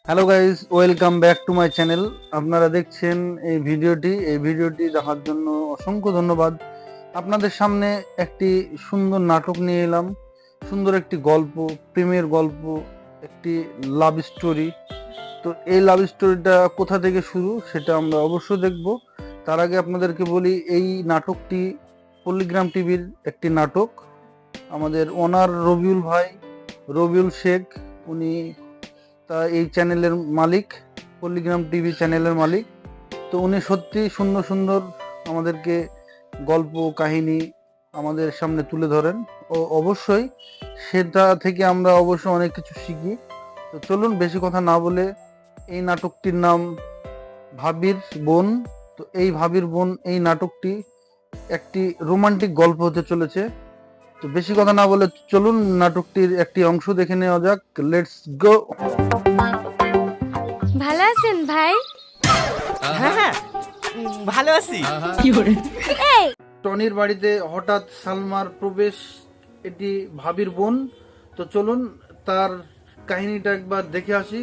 Hello guys, welcome back to my channel. আপনারা দেখছেন এই ভিডিওটি দেখার জন্য অসংখ্য ধন্যবাদ। আপনাদের সামনে একটি সুন্দর নাটক নিয়ে এলাম, সুন্দর একটি গল্প, প্রেমের গল্প, একটি লাভ স্টোরি। তো এই লাভ স্টোরিটা কোথা থেকে শুরু সেটা আমরা অবশ্যই দেখব। তার আগে আপনাদেরকে বলি, এই নাটকটি পল্লিগ্রাম টিভির একটি নাটক। আমাদের ওনার রবিউল শেখ, উনি এই চ্যানেলের মালিক, পল্লিগ্রাম টিভি চ্যানেলের মালিক। তো উনি সত্যি সুন্দর সুন্দর আমাদেরকে গল্প কাহিনী আমাদের সামনে তুলে ধরেন, ও অবশ্যই সেটা থেকে আমরা অবশ্যই অনেক কিছু শিখি। তো চলুন বেশি কথা না বলে, এই নাটকটির নাম ভাবির বোন। তো এই ভাবির বোন এই নাটকটি একটি রোমান্টিক গল্প হতে চলেছে। তো বেশি কথা না বলে চলুন নাটকটির একটি অংশ দেখে নেওয়া যাক। Let's go. ভালো আছেন ভাই? হ্যাঁ ভালো আছি। এই টনির বাড়িতে হঠাৎ সালমার প্রবেশ, এটি ভাবির বোন। তো চলুন তার কাহিনীটা একবার দেখে আসি।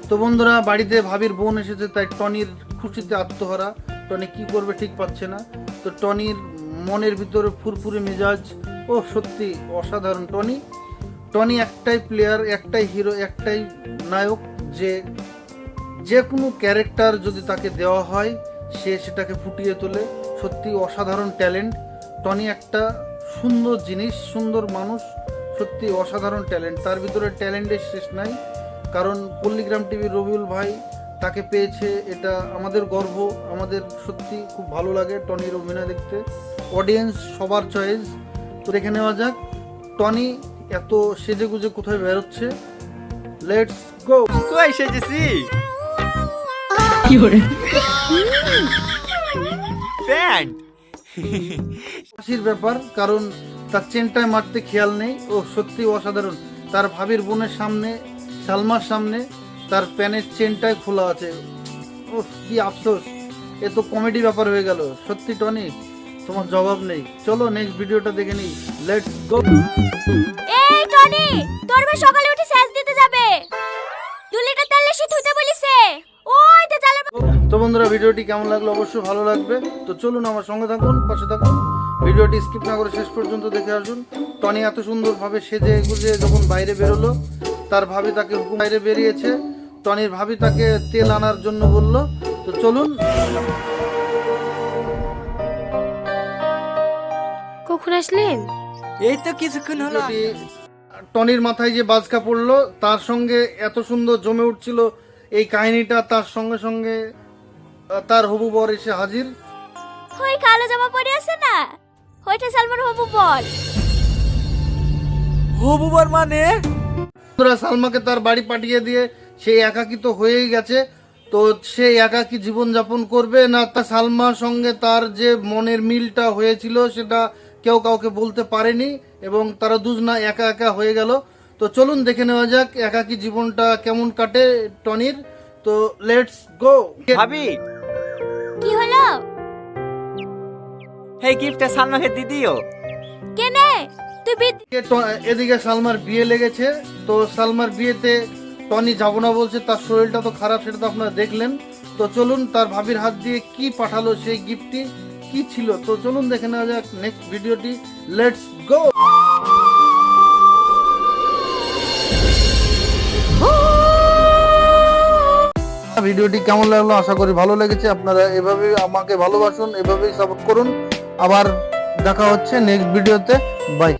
তো বন্ধুরা, বাড়িতে ভাবির বোন এসেছে, তাই টনির খুশিতে আত্মহারা। টনি কি করবে ঠিক পাচ্ছে না। তো টনির মনের ভিতরে ফুরফুরে মেজাজ। ও সত্যি অসাধারণ টনি একটাই প্লেয়ার, একটাই হিরো, একটাই নায়ক, যে কোনো ক্যারেক্টার যদি তাকে দেওয়া হয় সে সেটাকে ফুটিয়ে তোলে। সত্যি অসাধারণ ট্যালেন্ট। টনি একটা সুন্দর জিনিস, সুন্দর মানুষ, সত্যি অসাধারণ ট্যালেন্ট। তার ভিতরে ট্যালেন্টের শেষ নাই। কারণ পল্লিগ্রাম টিভির রবিউল ভাই তাকে পেয়েছে, এটা আমাদের গর্ব। আমাদের সত্যি খুব ভালো লাগে টনির অভিনয় দেখতে। অডিয়েন্স সবার চয়েস। তো দেখে নেওয়া যাক টনি এত সেজে গুজে কোথায় বেরোচ্ছে। Let's go. কই সেজেছি? প্যান্ট হাসির ব্যাপার, কারণ তার চেনটায় মারতে খেয়াল নেই। ও সত্যি অসাধারণ। তার ভাবির বোনের সামনে, সালমার সামনে তার প্যানের চেনটাই খোলা আছে। ও কি আফসোস, এ তো কমেডি ব্যাপার হয়ে গেল। সত্যি টনি, তোমার জবাব নেই। চলো নেক্সট ভিডিওটা দেখে নিই। Let's go. এই টনি, তোর ভাই সকালে উঠে স্যাজ দিতে যাবে। 2 লিটার তেল এসে ধুতে বলিছে। ওই তে জালের তো বন্ধুরা, ভিডিওটি কেমন লাগলো অবশ্যই ভালো লাগবে। তো চলুন আমার সঙ্গে থাকুন, পাশে থাকুন, ভিডিওটি স্কিপ না করে শেষ পর্যন্ত দেখে আসুন। টনি এত সুন্দরভাবে সেজে গুজে যখন বাইরে বেরোলো, তার ভাবি তাকে হুকুম, বাইরে বেরিয়েছে। টনির ভাবি তাকে তেল আনার জন্য বলল। তো চলুন। কখন আসলেন? এই তো কিছুক্ষণ হলো। টনির মাথায় যে বাজকা পড়লো, তার সঙ্গে এত সুন্দর জমে উঠছিল এই কাহিনীটা। তার সঙ্গে সঙ্গে তার হবু বর এসে হাজির। ওই কালো জামা পরে আছে না, ওইটা সালমান হবু বল। হবুবার মানে? সালমাকে তার বাড়ি পাঠিয়ে দিয়ে সে একাকী তো হয়েই গেছে। তো সে একাকী জীবন যাপন করবে না, তা সালমার সঙ্গে তার যে মনের মিলটা হয়েছিল সেটা কেউ কাউকে বলতে পারেনি, এবং তারা দুজনা একা একা হয়ে গেল। তো চলুন দেখে নেওয়া যাক একাকী জীবনটা কেমন কাটে টনির। তো লেটস গো। ভাবি, কি হলো? এই গিফটটা সালমাকে দিদিও। কেনে তুই এদিকে সালমার বিয়ে লেগেছে। তো সালমার বিয়েতে টনি যাব না বলছে, তার শরীরটা তো খারাপ, সেটা তো আপনারা দেখলেন। তো চলুন তার ভাবির হাত দিয়ে কি পাঠালো, সেই গিফটটি কি ছিল। তো চলুন দেখে নেওয়া যাক নেক্সট ভিডিওটি। Let's go. ভিডিওটি কেমন লাগলো আশা করি ভালো লেগেছে। আপনারা এভাবেই আমাকে ভালোবাসুন, এভাবেই সাপোর্ট করুন। আবার দেখা হচ্ছে নেক্সট ভিডিওতে। বাই।